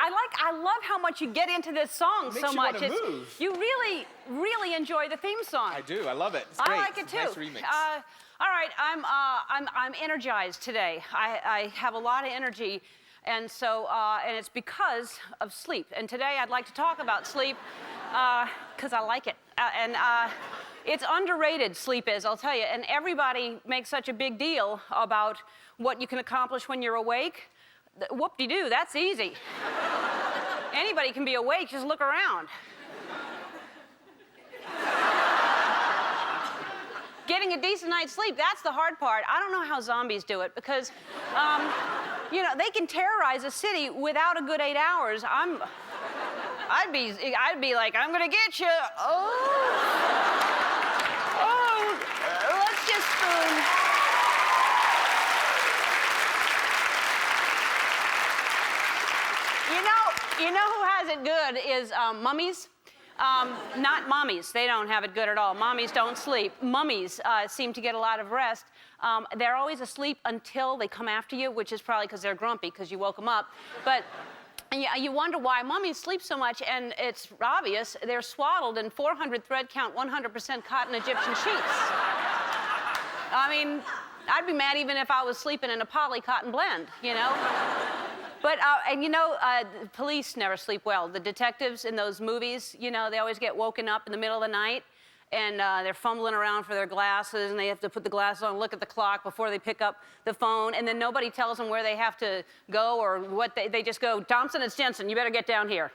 I love how much you get into this song so much. Makes you want to move. You really, really enjoy the theme song. I do. I love it. It's great. I like it too. Nice remix. All right, I'm energized today. I have a lot of energy, and so and it's because of sleep. And today I'd like to talk about sleep because I like it. It's underrated, sleep is, I'll tell you. And everybody makes such a big deal about what you can accomplish when you're awake. Whoop-de-doo, that's easy. Anybody can be awake, just look around. Getting a decent night's sleep, that's the hard part. I don't know how zombies do it because, you know, they can terrorize a city without a good 8 hours. I'd be like, I'm gonna get you. Let's just, you know who has it good is mummies. Not mommies. They don't have it good at all. Mommies don't sleep. Mummies seem to get a lot of rest. They're always asleep until they come after you, which is probably because they're grumpy because you woke them up. But you wonder why mummies sleep so much, and it's obvious. They're swaddled in 400 thread count, 100% cotton Egyptian sheets. I mean, I'd be mad even if I was sleeping in a poly cotton blend, you know? But, and you know, police never sleep well. The detectives in those movies, you know, they always get woken up in the middle of the night, and they're fumbling around for their glasses, and they have to put the glasses on, look at the clock before they pick up the phone, and then nobody tells them where they have to go or what they just go, Thompson and Stinson, you better get down here.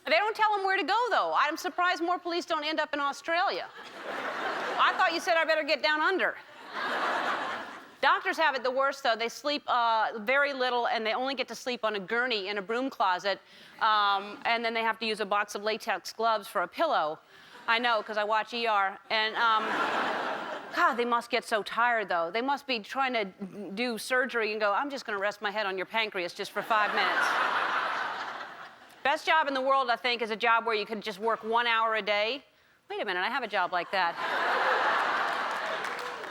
They don't tell them where to go, though. I'm surprised more police don't end up in Australia. I thought you said I better get down under. Doctors have it the worst, though. They sleep very little, and they only get to sleep on a gurney in a broom closet, and then they have to use a box of latex gloves for a pillow. I know, because I watch ER. And, God, they must get so tired, though. They must be trying to do surgery and go, I'm just going to rest my head on your pancreas just for 5 minutes. Best job in the world, I think, is a job where you can just work 1 hour a day. Wait a minute, I have a job like that.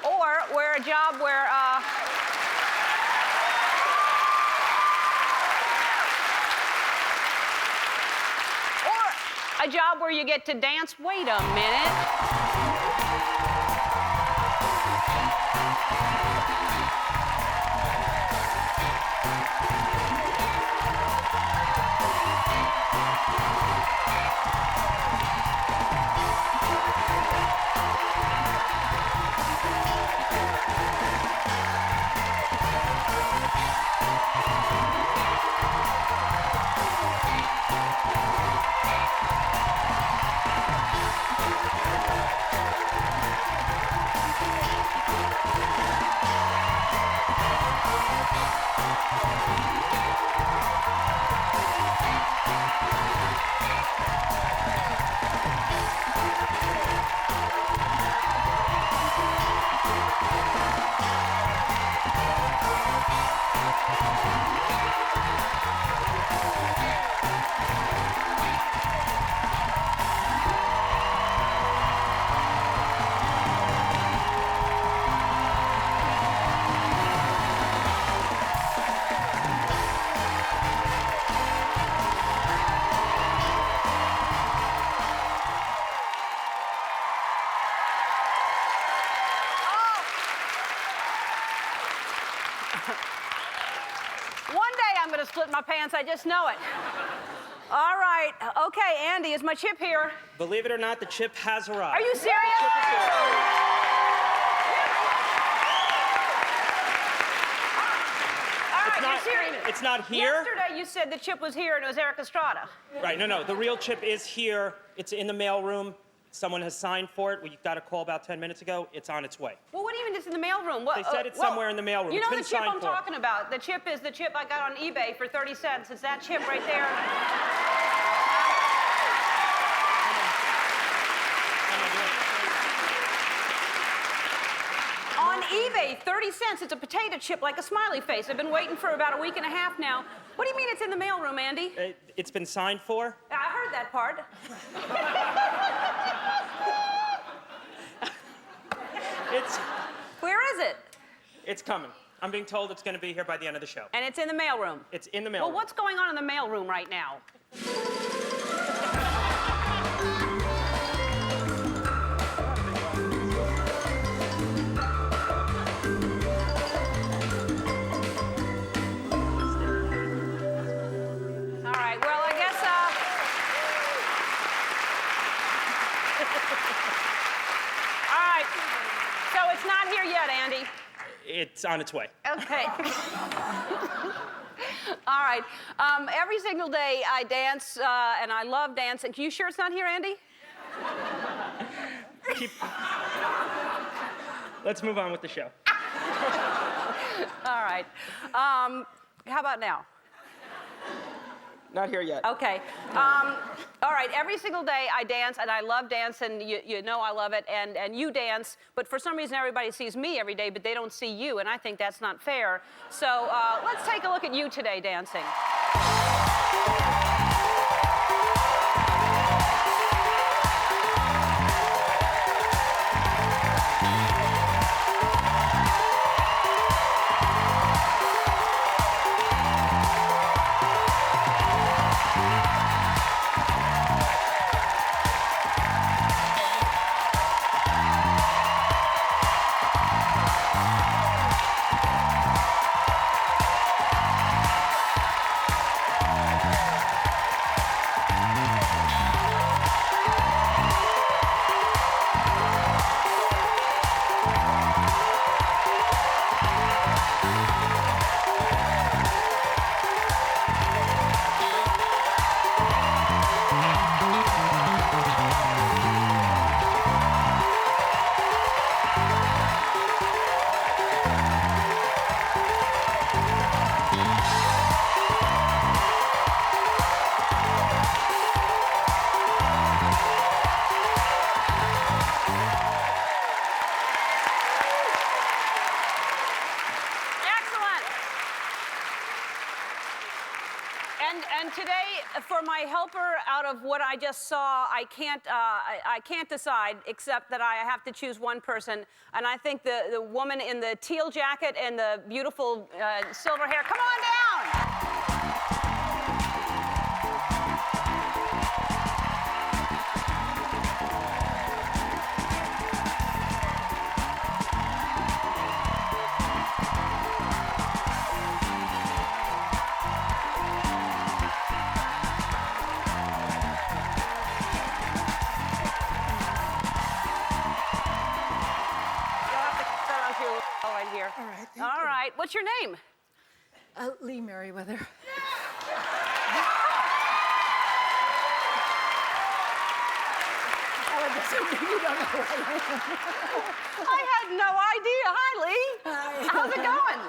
Or where a job where, or a job where you get to dance. Wait a minute. One day I'm going to split my pants, I just know it. All right, okay, Andy, is my chip here? Believe it or not, the chip has arrived. Are you serious? The chip is here. All right, you're serious? It's not here. Yesterday you said the chip was here and it was Eric Estrada. Right, no, the real chip is here. It's in the mail room. Someone has signed for it. We got a call about 10 minutes ago. It's on its way. Well, what do you mean it's in the mailroom? What, They said it's somewhere in the mailroom. You know It's the been chip I'm signed for. talking about. The chip is the chip I got on eBay for 30 cents. It's that chip right there. On eBay, 30 cents. It's a potato chip like a smiley face. I've been waiting for about a week and a half now. What do you mean it's in the mailroom, Andy? It's been signed for. I heard that part. Where is it? It's coming. I'm being told it's going to be here by the end of the show. And it's in the mailroom. It's in the mailroom. Well, what's going on in the mailroom right now? All right, well, I guess, all right, so it's not here yet, Andy. It's on its way. Okay. All right. Every single day I dance, and I love dancing. You sure it's not here, Andy? Let's move on with the show. All right. How about now? Not here yet. Okay. All right. Every single day I dance, and I love dancing. You know I love it, and you dance. But for some reason, everybody sees me every day, but they don't see you, and I think that's not fair. So let's take a look at you today dancing. And today, for my helper out of what I just saw, I can't decide except that I have to choose one person. And I think the woman in the teal jacket and the beautiful silver hair, come on down! Here. All right, thank All you. right. What's your name? Lee Merriweather. I had no idea. Hi, Lee. Hi. How's it going?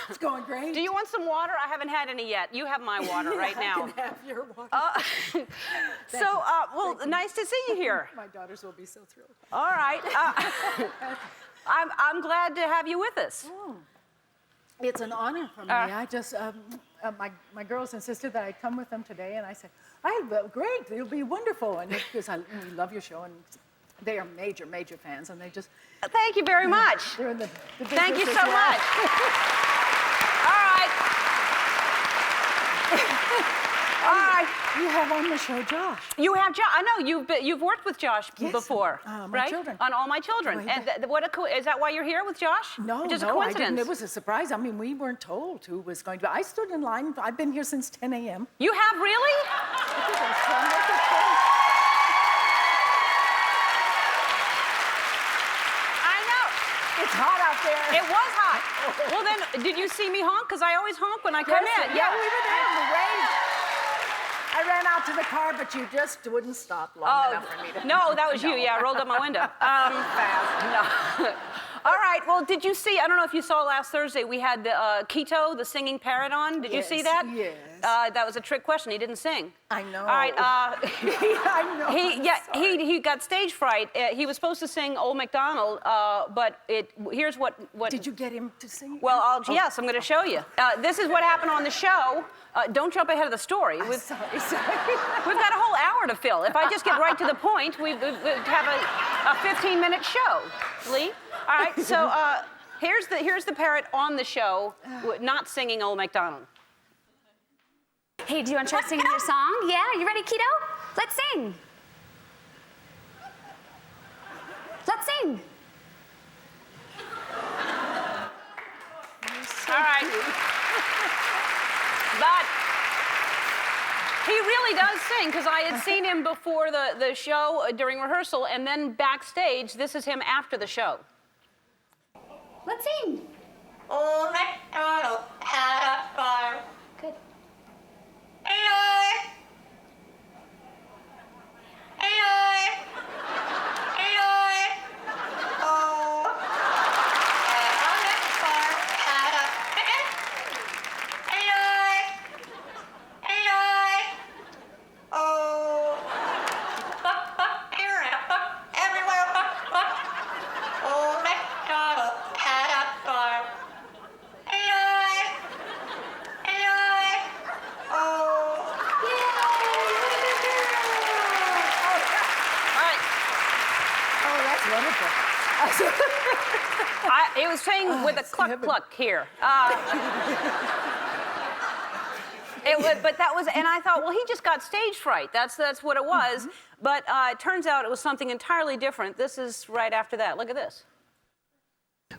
It's going great. Do you want some water? I haven't had any yet. You have my water right now. I can have your water. Well, nice to see you here. My daughters will be so thrilled. All right. I'm glad to have you with us. Oh. It's an honor for me. I just, my girls insisted that I come with them today, and I said, great, it'll be wonderful. And because we love your show, and they are major, major fans, and they just... Thank you very much. They're in the Thank you business so as well. much. All right. All right. You have on the show Josh. You have Josh. I know you've worked with Josh before, my right? children. On All My Children. Way And back. is that why you're here with Josh? No, just a no, I coincidence. didn't. It was a surprise. I mean, we weren't told who was going to. I stood in line. I've been here since 10 a.m. You have really? I know. It's hot out there. It was hot. Well, then, did you see me honk? Because I always honk when I come in. Yeah, we were there. We waved. I ran out to the car, but you just wouldn't stop long enough for me to... No, that was you. Yeah, I rolled up my window. Fast. No. All right. Well, did you see? I don't know if you saw last Thursday. We had the Keto, the singing parrot, on. Did you see that? Yes. That was a trick question. He didn't sing. I know. All right. I know. He got stage fright. He was supposed to sing Old MacDonald, but here's what. Did you get him to sing? Well, yes, I'm going to show you. This is what happened on the show. Don't jump ahead of the story. Sorry. We've got a whole hour to fill. If I just get right to the point, we'd have a 15-minute show. Lee? All right, so here's the parrot on the show, not singing Old MacDonald. Hey, do you want to try singing your song? Yeah, you ready, Keto? Let's sing. Let's sing. All right. But he really does sing, because I had seen him before the show during rehearsal, and then backstage, this is him after the show. Let's sing. Old MacDonald had a farm. Good. Hey-o. Hey-o. Hey-o. Oh. On that farm had a chicken. Hey-o. Hey-o. Oh. Buck, buck, here and a buck, everywhere, buck, buck. Old MacDonald had a farm. Hey-o. Hey-o. Oh. All right. Oh, that's wonderful. It was saying with a cluck cluck here. But that was, and I thought, well, he just got stage fright. That's what it was. But it turns out it was something entirely different. This is right after that. Look at this.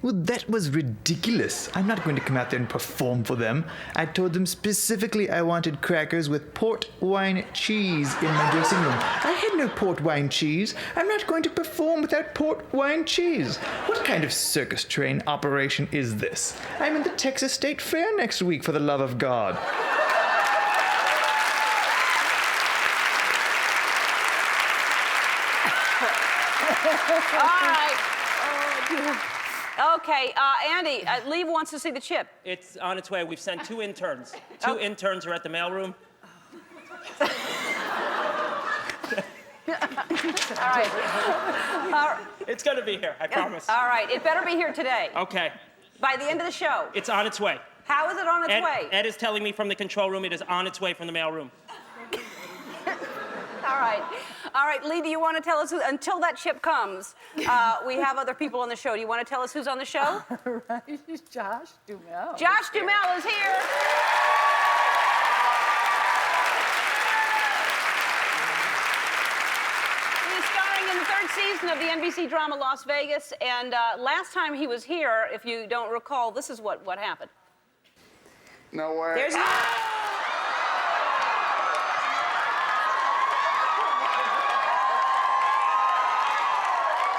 Well, that was ridiculous. I'm not going to come out there and perform for them. I told them specifically I wanted crackers with port wine cheese in my dressing room. I had no port wine cheese. I'm not going to perform without port wine cheese. What kind of circus train operation is this? I'm in the Texas State Fair next week, for the love of God. All right. Okay, Andy, Lee wants to see the chip. It's on its way. We've sent 2 interns. 2 interns are at the mailroom. All right. It's going to be here, I promise. All right, it better be here today. Okay. By the end of the show. It's on its way. How is it on its way? Ed is telling me from the control room it is on its way from the mailroom. All right. All right, Lee, do you want to tell us who, until that chip comes, we have other people on the show. Do you want to tell us who's on the show? Right, Josh Duhamel. Josh Duhamel is here. He's starring in the 3rd season of the NBC drama Las Vegas. And last time he was here, if you don't recall, this is what happened. No way. There's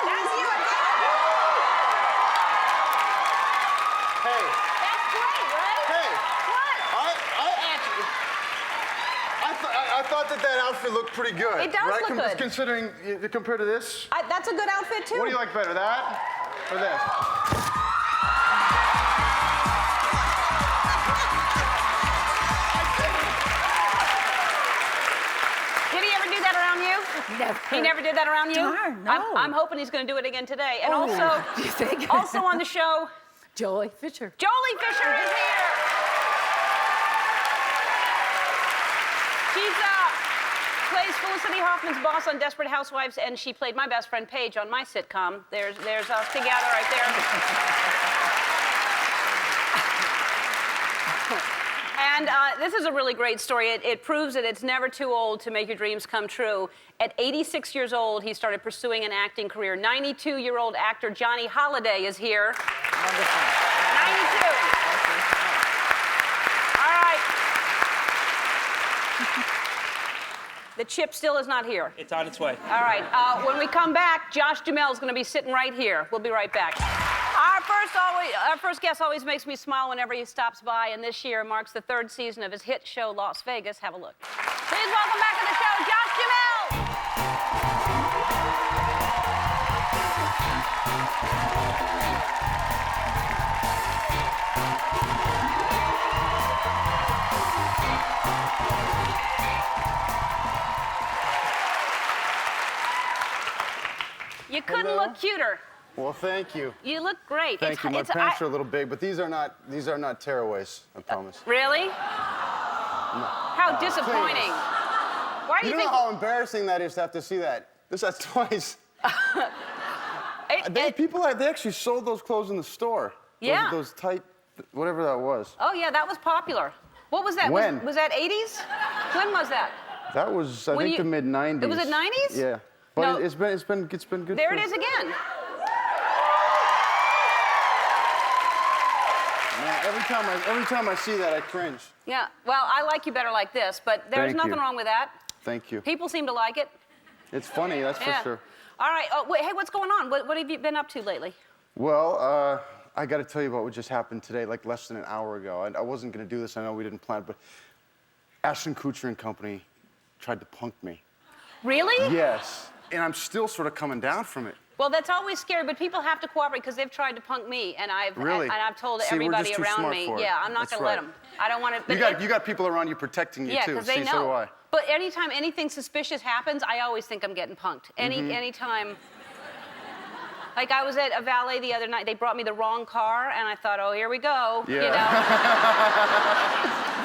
That's you again. Hey, That's great, right? hey. What? I thought that outfit looked pretty good. It does right? look good. Considering compared to this. That's a good outfit, too. What do you like better, that or this? Did he ever do that around you? Never. He never did that around you? Darn, no. I'm hoping he's going to do it again today. And Oh, also, do you think? also on the show, Jolie Fisher. Jolie Fisher is here. She's plays Felicity Hoffman's boss on Desperate Housewives, and she played my best friend Paige on my sitcom. There's us together right there. And this is a really great story. It proves that it's never too old to make your dreams come true. At 86 years old, he started pursuing an acting career. 92-year-old actor Johnny Holliday is here. Wonderful. 92. All right. The chip still is not here. It's on its way. All right. When we come back, Josh Duhamel is going to be sitting right here. We'll be right back. Our first guest always makes me smile whenever he stops by, and this year marks the 3rd season of his hit show, Las Vegas. Have a look. Please welcome back to the show, Josh Duhamel! You couldn't Hello? look cuter. Well, thank you. You look great. Thank you. My pants are a little big, but these are not tearaways, I promise. Really? How disappointing. Why do You you know think? how embarrassing that is to have to see that? This has twice. They actually sold those clothes in the store. Yeah. Those tight, whatever that was. Oh, yeah, that was popular. What was that? When? Was that 80s? When was that? That was, I think, the mid-90s. It was the 90s? Yeah. But No. it's been good. There it is again. Man, every time I see that, I cringe. Yeah, well, I like you better like this, but there's Thank nothing you. wrong with that. Thank you. People seem to like it. It's funny, that's Yeah. for sure. All right, oh, wait, hey, what's going on? What have you been up to lately? Well, I got to tell you about what just happened today, like less than an hour ago. I wasn't going to do this. I know we didn't plan, but Ashton Kutcher and company tried to punk me. Really? Yes, and I'm still sort of coming down from it. Well, that's always scary, but people have to cooperate because they've tried to punk me, and I've Really? and I've told See, we're everybody just too around smart me. for it. Yeah, I'm not That's going to let right. them. I don't want to. You got people around you protecting you yeah, too. because they See, know. so do I. But anytime anything suspicious happens, I always think I'm getting punked. Anytime. Like I was at a valet the other night, they brought me the wrong car, and I thought, oh, here we go. Yeah. You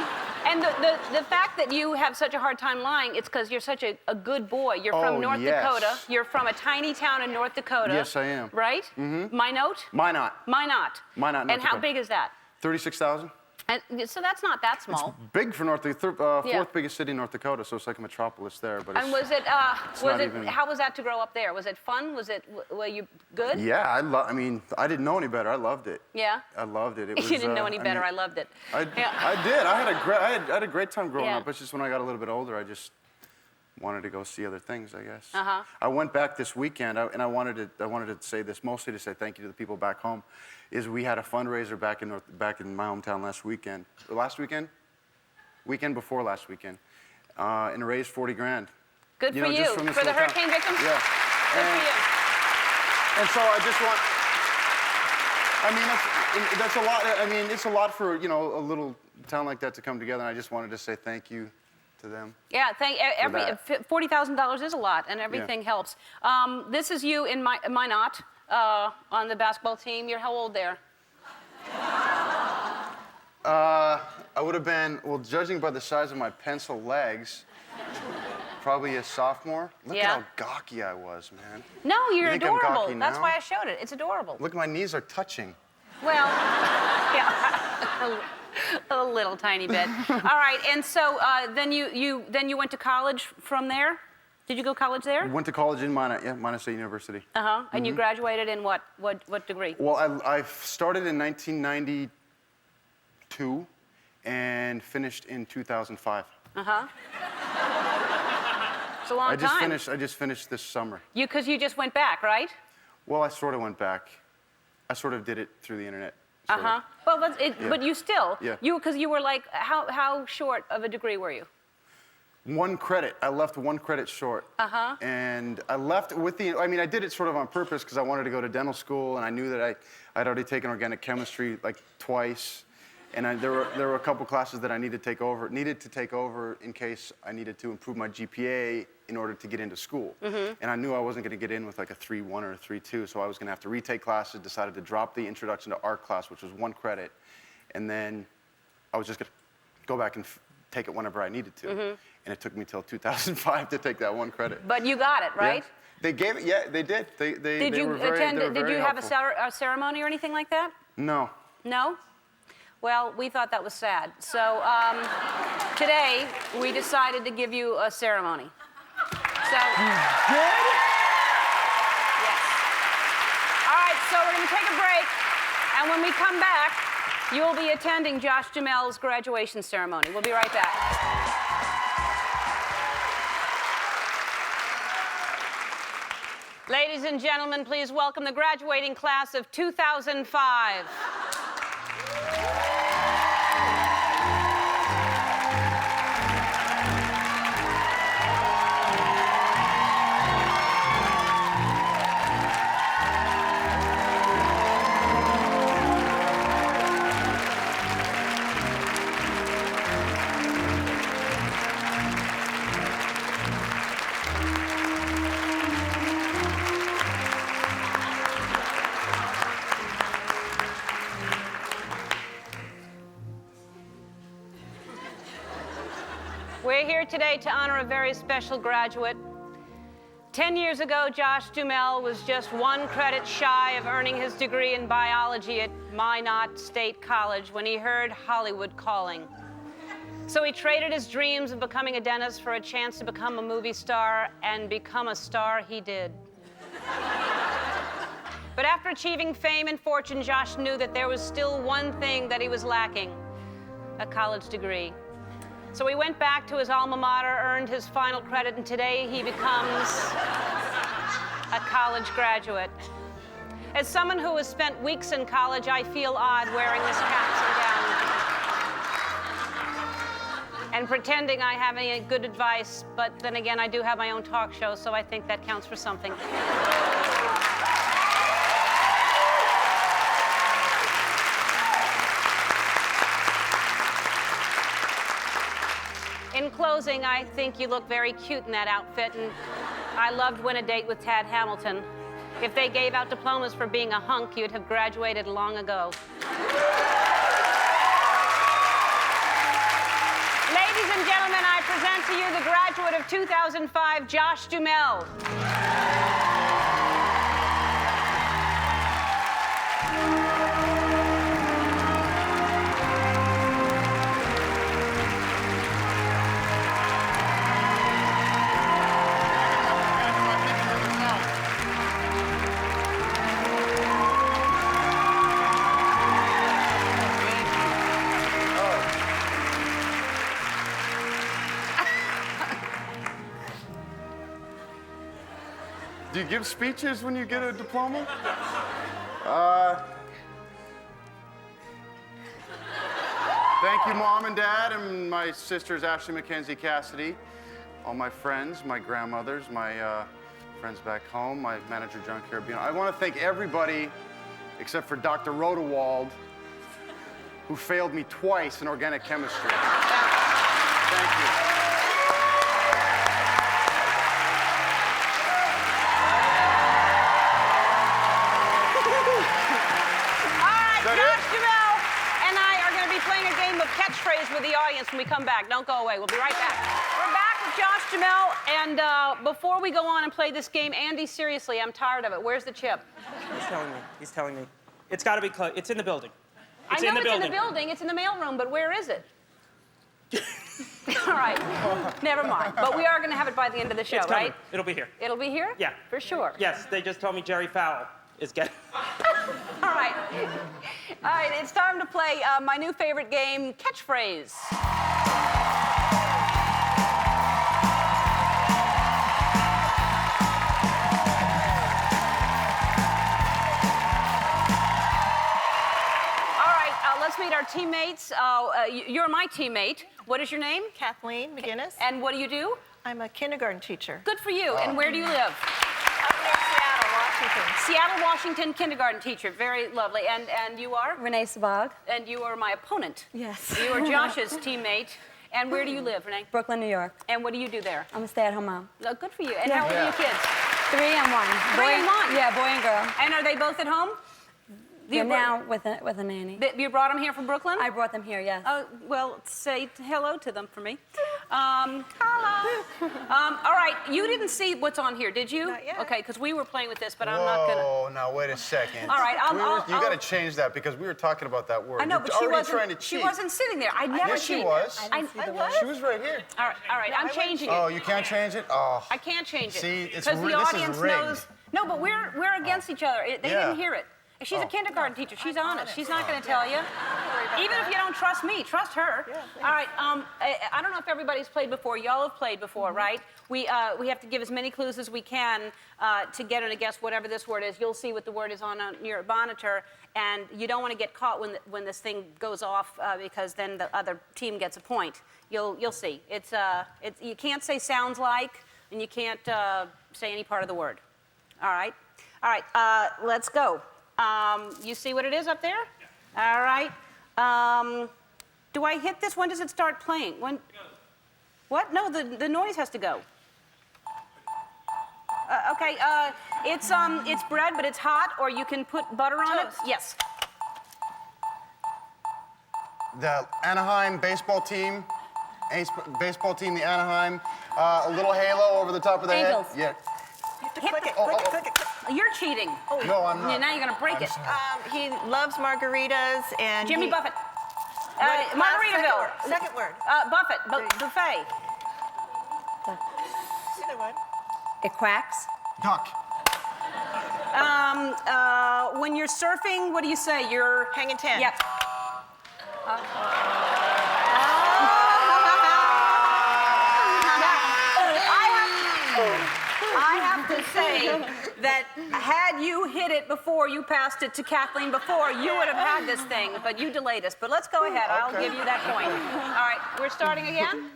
know. And the fact that you have such a hard time lying, it's because you're such a good boy. You're from North Dakota. You're from a tiny town in North Dakota. Yes, I am. Right? Mm-hmm. Minot? Minot. Minot. Minot, North And how Dakota. big is that? 36,000. And so that's not that small. Big for North Dakota, Yeah. fourth biggest city in North Dakota, so it's like a metropolis there. But it's, And was it, not even- how was that to grow up there? Was it fun? Were you good? Yeah, I mean, I didn't know any better. I loved it. Yeah? I loved it. You didn't know any better. I loved it. I did. I had a great time growing Yeah. up. It's just when I got a little bit older, I just wanted to go see other things, I guess. Uh-huh. I went back this weekend, and I wanted to say this mostly to say thank you to the people back home. Is we had a fundraiser back in my hometown weekend before last weekend, and raised 40 grand. Good for you. Just from this For the little town. hurricane victims? Yeah. Good for you. And so I just want. I mean, that's a lot. I mean, it's a lot for a little town like that to come together. And I just wanted to say thank you to them. Yeah, that. $40,000 is a lot, and everything helps. This is you in Minot on the basketball team. You're how old there? I would have been, well, judging by the size of my pencil legs, probably a sophomore. Look Yeah. at how gawky I was, man. No, you're You think I'm adorable. gawky That's now? why I showed it. It's adorable. Look, my knees are touching. Well, yeah, a little tiny bit. All right, and so then you went to college from there. Did you go to college there? Went to college in Minot, yeah, Minot State University. And you graduated in what degree? Well, I started in 1992 and finished in 2005. It's a long time. I just finished this summer. Because you just went back, right? Well, I sort of went back. I sort of did it through the internet. sort of. Well, Yeah. but you still. Yeah. Because you were like, how short of a degree were you? One credit. I left one credit short. And I left with I mean, I did it sort of on purpose because I wanted to go to dental school, and I knew that I'd already taken organic chemistry like twice. And there were a couple classes that I needed to take over in case I needed to improve my GPA in order to get into school. And I knew I wasn't going to get in with like a 3.1 or a 3.2, so I was going to have to retake classes, decided to drop the introduction to art class, which was one credit, and then I was just going to go back and take it whenever I needed to. And it took me till 2005 to take that one credit. But you got it, right? Yeah. They gave it, yeah, they did. Did they you were very, attend? they were Did very you have helpful. a ceremony or anything like that? No. No? Well, we thought that was sad. So today, we decided to give you a ceremony. So. Good? Yes. All right, so we're going to take a break. And when we come back, you will be attending Josh Duhamel's graduation ceremony. We'll be right back. Ladies and gentlemen, please welcome the graduating class of 2005. We're here today to honor a very special graduate. 10 years ago, Josh Duhamel was just one credit shy of earning his degree in biology at Minot State College when he heard Hollywood calling. So he traded his dreams of becoming a dentist for a chance to become a movie star, and become a star he did. But after achieving fame and fortune, Josh knew that there was still one thing that he was lacking: a college degree. So he went back to his alma mater, earned his final credit, and today he becomes a college graduate. As someone who has spent weeks in college, I feel odd wearing this cap and gown and pretending I have any good advice, but then again, I do have my own talk show, so I think that counts for something. In closing, I think you look very cute in that outfit, and I loved Win a Date with Tad Hamilton. If they gave out diplomas for being a hunk, you'd have graduated long ago. Ladies and gentlemen, I present to you the graduate of 2005, Josh Duhamel. Do you give speeches when you get a diploma? Thank you, Mom and Dad, and my sisters, Ashley, Mackenzie, Cassidy, all my friends, my grandmothers, my friends back home, my manager, John Carabino. I want to thank everybody except for Dr. Rodewald, who failed me twice in organic chemistry. Thank you. Josh Duhamel and I are going to be playing a game of Catchphrase with the audience when we come back. Don't go away. We'll be right back. We're back with Josh Duhamel, and before we go on and play this game, Andy, seriously, I'm tired of it. Where's the chip? He's telling me. He's telling me. It's got to be close. It's in the building. I know it's in the building. It's in the mailroom, but where is it? All right. Never mind. But we are going to have it by the end of the show, It's coming. right? It'll be here. It'll be here? Yeah. For sure. Yes, they just told me Jerry Fowler is getting... All right. All right, it's time to play my new favorite game, Catchphrase. All right, let's meet our teammates. You're my teammate. What is your name? Kathleen McGinnis. And what do you do? I'm a kindergarten teacher. Good for you. And where do you live? Up near Seattle, Washington. Seattle, Washington, kindergarten teacher. Very lovely. And you are? Renee Sabag. And you are my opponent. Yes. You are Josh's teammate. And where do you live, Renee? Brooklyn, New York. And what do you do there? I'm a stay-at-home mom. Oh, good for you. And Yeah. how old are your kids? 3 and 1. 3 and 1? Yeah, boy and girl. And are they both at home? They're now with a nanny. You brought them here from Brooklyn? I brought them here, yes. Oh, well, say hello to them for me. Hello. All right, you didn't see what's on here, did you? Not yet. Okay, because we were playing with this, but I'm not gonna. Oh, now wait a second. All right, you got to change that because we were talking about that word. I know, You're but she already wasn't. trying to cheat. She wasn't sitting there. I never Yes, she cheat. was. I was. She was right here. All right. I'm changing it. Oh, you can't change it? Oh. I can't change it. See, it's because the this is audience rigged. knows. No, but we're against each other. They Yeah. didn't hear it. She's a kindergarten teacher. She's honest. She's not going to tell you. Even if you don't trust me, trust her. All right. I don't know if everybody's played before. Y'all have played before, right? We have to give as many clues as we can to get her to guess whatever this word is. You'll see what the word is on your monitor, and you don't want to get caught when this thing goes off because then the other team gets a point. You'll see. It's you can't say sounds like, and you can't say any part of the word. All right. All right. Let's go. You see what it is up there? Yeah. All right. Do I hit this? When does it start playing? When? What? No, the noise has to go. Okay. It's bread, but it's hot, or you can put butter on Toast. it. Yes. The Anaheim baseball team, the Anaheim, a little halo over the top of the Angels. head. Yeah. You have to click it, click it, click it. You're cheating. No, I'm Yeah, not. now you're gonna break it. He loves margaritas and Jimmy he, Buffett. What- Margaritaville. Second word. Buffett. Buffet. Either one. It quacks. Duck. When you're surfing, what do you say? You're Hanging 10. Yep. I have to say that had you hit it before you passed it to Kathleen before, you would have had this thing, but you delayed us. But let's go ahead. I'll give you that point. All right, we're starting again?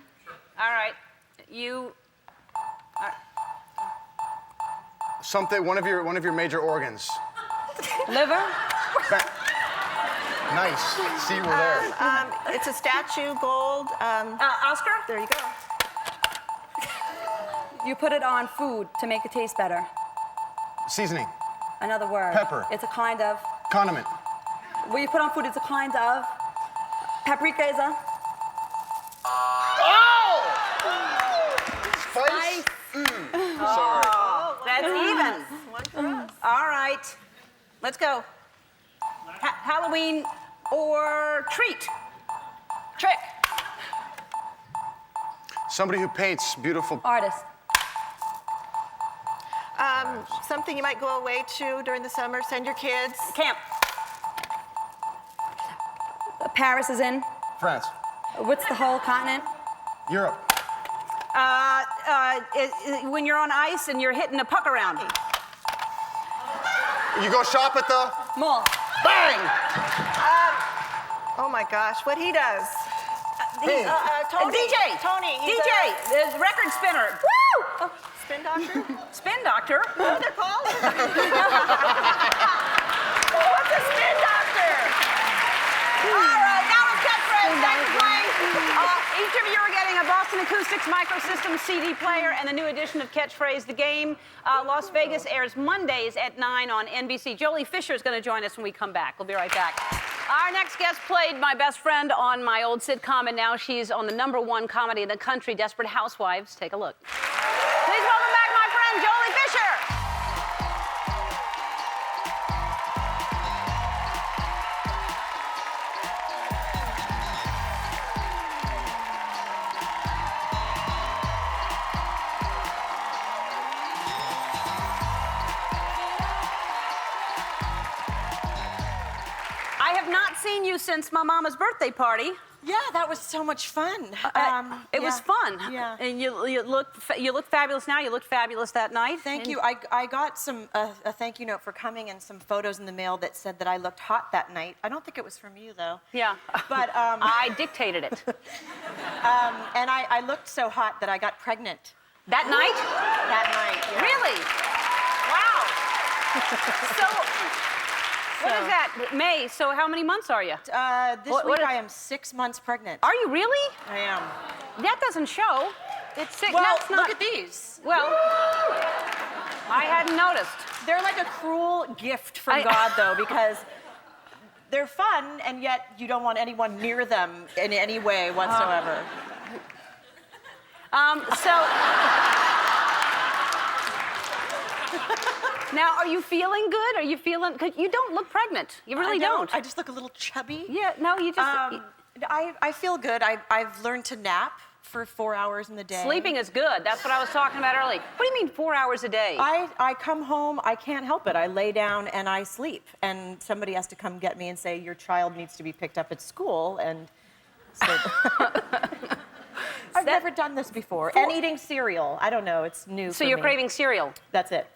All right. Something. One of your major organs. Liver? Nice. See, we're there. It's a statue, gold. Oscar? There you go. You put it on food to make it taste better. Seasoning. Another word. Pepper. It's a kind of. Condiment. What you put on food, it's a kind of. Paprika is a. Spice. Sorry. That's even. One for us. All right. Let's go. Halloween or treat? Trick. Somebody who paints beautiful. Artist. Something you might go away to during the summer. Send your kids. Camp. Paris is in. France. What's the whole continent? Europe. When you're on ice and you're hitting a puck around. You go shop at the. Mall. Bang! Oh my gosh, what he does. Hey. Tony. DJ. Tony. He's DJ. The record spinner. Woo! a spin doctor. Spin doctor. What are they called? What's a spin doctor? All right, that was Catchphrase. Thanks for playing. Each of you are getting a Boston Acoustics Microsystem CD player and the new edition of Catchphrase. The game, Las Vegas, airs Mondays at 9 on NBC. Jolie Fisher is going to join us when we come back. We'll be right back. Our next guest played my best friend on my old sitcom, and now she's on the #1 comedy in the country, Desperate Housewives. Take a look. Please welcome back my friend, Jolie Fisher. I have not seen you since my mama's birthday party. Yeah, that was so much fun. It was fun. Yeah. And you look fabulous now. You looked fabulous that night. Thank you. I got a thank you note for coming and some photos in the mail that said that I looked hot that night. I don't think it was from you though. Yeah. But I dictated it. and I looked so hot that I got pregnant That night? that night. Yeah. Really? Wow. So, what is that? May. So how many months are you? This What week is- I am 6 months pregnant. Are you really? I am. That doesn't show. It's Six- well. that's not- Look at these. Well, I hadn't noticed. They're like a cruel gift from God, though, because they're fun, and yet you don't want anyone near them in any way whatsoever. Now, are you feeling good? Are you feeling? Cause you don't look pregnant. You really don't. I just look a little chubby. Yeah. No, you just. I feel good. I've learned to nap for 4 hours in the day. Sleeping is good. That's what I was talking about earlier. What do you mean 4 hours a day? I come home, I can't help it. I lay down and I sleep. And somebody has to come get me and say, your child needs to be picked up at school. And so I've never done this before. And eating cereal. I don't know, it's new So for you're me. craving cereal. That's it.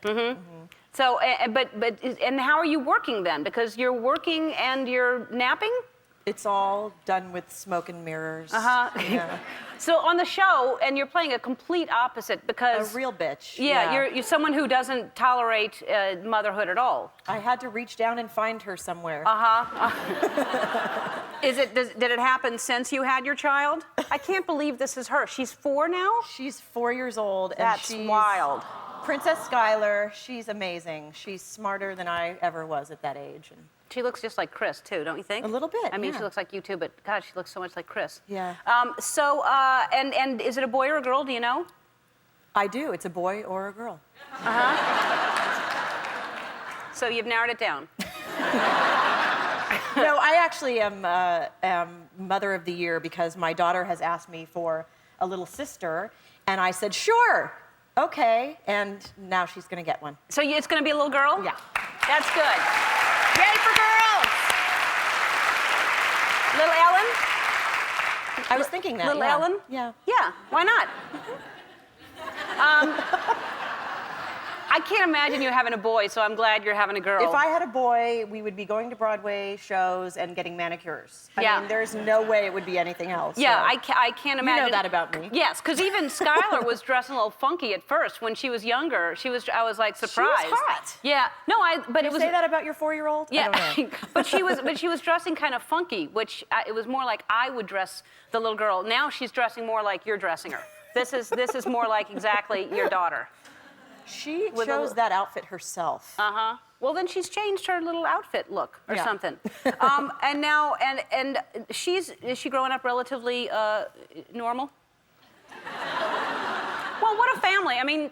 So, and how are you working then? Because you're working and you're napping? It's all done with smoke and mirrors. Yeah. So on the show, and you're playing a complete opposite A because... real bitch. Yeah, you're someone who doesn't tolerate motherhood at all. I had to reach down and find her somewhere. Did it happen since you had your child? I can't believe this is her. She's 4 now? She's 4 years old. That's and she's wild. Princess Schuyler, she's amazing. She's smarter than I ever was at that age. And She looks just like Chris, too, don't you think? A little bit, I mean, yeah. she looks like you, too, but God, she looks so much like Chris. Yeah. And is it a boy or a girl, do you know? I do. It's a boy or a girl. So you've narrowed it down. No, I actually am Mother of the Year because my daughter has asked me for a little sister, and I said, sure, okay, and now she's going to get one. So it's going to be a little girl? Yeah. That's good. Yay for girls! Little Ellen? I was thinking that. Little yeah. Ellen? Yeah. Yeah, why not? I can't imagine you having a boy, so I'm glad you're having a girl. If I had a boy, we would be going to Broadway shows and getting manicures. I Yeah. mean, there's no way it would be anything else. Yeah, so. I can't imagine. You know that about me. Yes, because even Skylar was dressing a little funky at first when she was younger. I was like surprised. She was hot. Yeah, no, but it was. Say that about your 4-year-old? Yeah, I don't know. but she was dressing kind of funky, which it was more like I would dress the little girl. Now she's dressing more like you're dressing her. This is more like exactly your daughter. She chose that outfit herself. Uh-huh. Well, then she's changed her little outfit look or Yeah. something. And now, and is she growing up relatively normal? Well, what a family. I mean,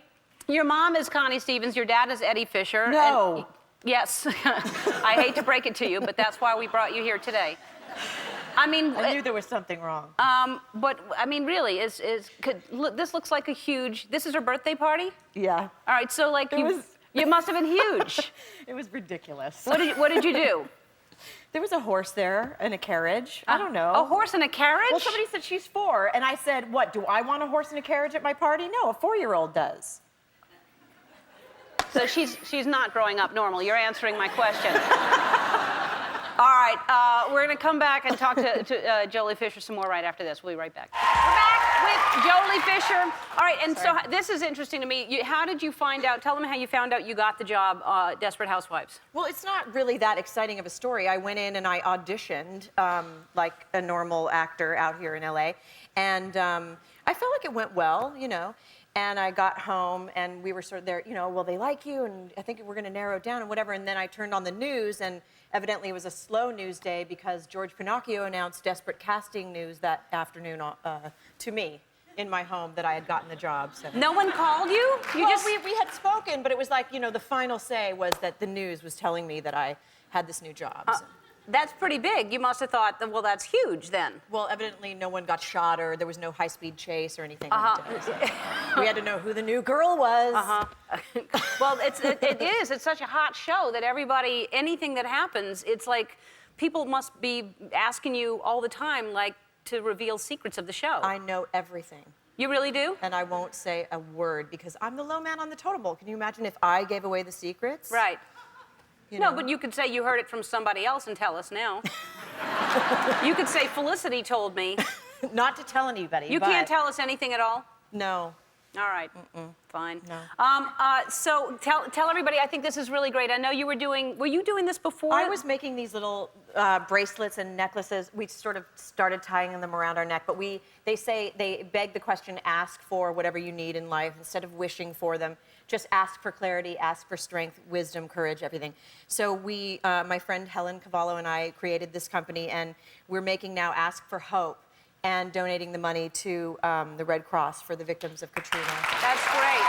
your mom is Connie Stevens, your dad is Eddie Fisher. No. And, yes. I hate to break it to you, but that's why we brought you here today. I mean, I knew there was something wrong. but I mean, really, this looks like a huge. This is her birthday party. Yeah. All right, so like you must have been huge. It was ridiculous. What did you do? There was a horse there and a carriage. I don't know. A horse and a carriage? Well, somebody said she's 4, and I said, what, do I want a horse and a carriage at my party? No, a 4-year-old does. So she's not growing up normal. You're answering my question. All right, we're going to come back and talk to Jolie Fisher some more right after this. We'll be right back. We're back with Jolie Fisher. All right, and so this is interesting to me. How did you find out? Tell them how you found out you got the job, Desperate Housewives. Well, it's not really that exciting of a story. I went in and I auditioned like a normal actor out here in LA, and I felt like it went well, you know. And I got home, and we were sort of there, you know, well, they like you, and I think we're going to narrow it down and whatever. And then I turned on the news, and evidently it was a slow news day because George Pinocchio announced desperate casting news that afternoon to me in my home that I had gotten the job. So. No one called you? We had spoken, but it was like, you know, the final say was that the news was telling me that I had this new job. So. That's pretty big. You must have thought, well, that's huge then. Well, evidently no one got shot or there was no high-speed chase or anything like that. So we had to know who the new girl was. Well, it is. It's such a hot show that everybody, anything that happens, it's like people must be asking you all the time, like, to reveal secrets of the show. I know everything. You really do? And I won't say a word because I'm the low man on the totem pole. Can you imagine if I gave away the secrets? Right. You No, know? but you could say you heard it from somebody else and tell us now. You could say Felicity told me. Not to tell anybody. You can't tell us anything at all? No. All right. Fine. No. So tell everybody, I think this is really great. I know you were you doing this before? I was making these little bracelets and necklaces. We sort of started tying them around our neck, but they beg the question, ask for whatever you need in life instead of wishing for them. Just ask for clarity, ask for strength, wisdom, courage, everything. So my friend Helen Cavallo and I created this company, and we're making now Ask for Hope and donating the money to the Red Cross for the victims of Katrina. That's great.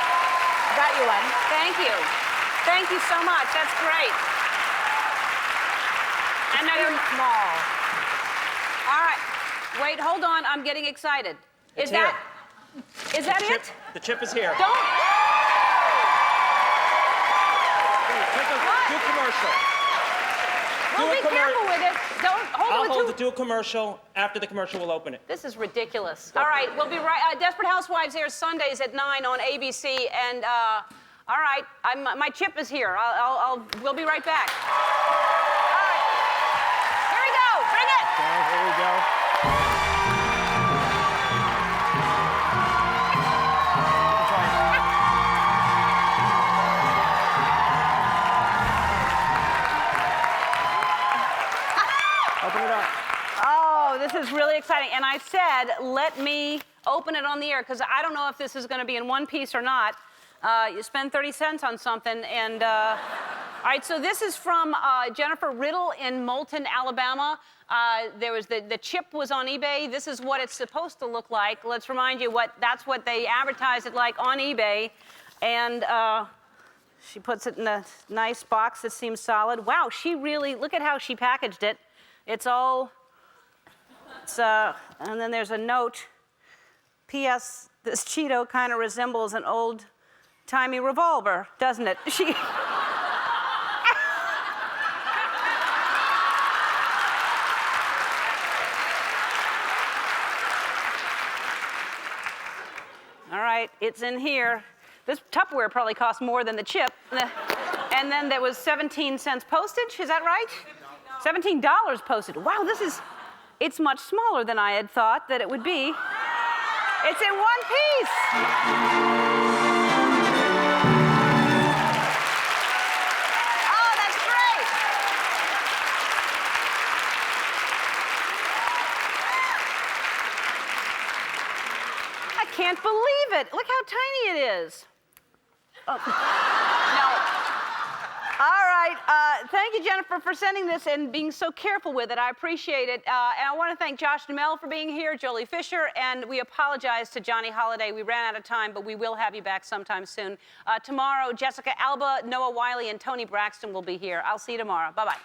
Got you one. Thank you. Thank you so much. That's great. And now you're small. All right. Wait, hold on. I'm getting excited. Is that it? The chip is here. Don't. Do commercial. Well, be careful with it. Don't hold I'll it hold too. it. Do a commercial. After the commercial, we'll open it. This is ridiculous. All right, we'll be right. Desperate Housewives airs Sundays at 9 on ABC. And all right, my chip is here. We'll be right back. All right, here we go. Bring it. Okay, here we go. Open it up. Oh, this is really exciting. And I said, let me open it on the air, because I don't know if this is going to be in one piece or not. You spend 30 cents on something, and all right. So this is from Jennifer Riddle in Moulton, Alabama. There was the chip was on eBay. This is what it's supposed to look like. Let's remind you that's what they advertise it like on eBay, and she puts it in a nice box that seems solid. Wow, she really look at how she packaged it. It's and then there's a note. P.S. This Cheeto kind of resembles an old-timey revolver, doesn't it? She. All right, it's in here. This Tupperware probably cost more than the chip. And then there was 17 cents postage, is that right? $17 postage. Wow, it's much smaller than I had thought that it would be. It's in one piece. Oh, that's great. I can't believe it. Look how tiny it is. Oh. No. All right. Thank you, Jennifer, for sending this and being so careful with it. I appreciate it. And I want to thank Josh Duhamel for being here, Jolie Fisher, and we apologize to Johnny Holiday. We ran out of time, but we will have you back sometime soon. Tomorrow, Jessica Alba, Noah Wiley, and Tony Braxton will be here. I'll see you tomorrow. Bye-bye.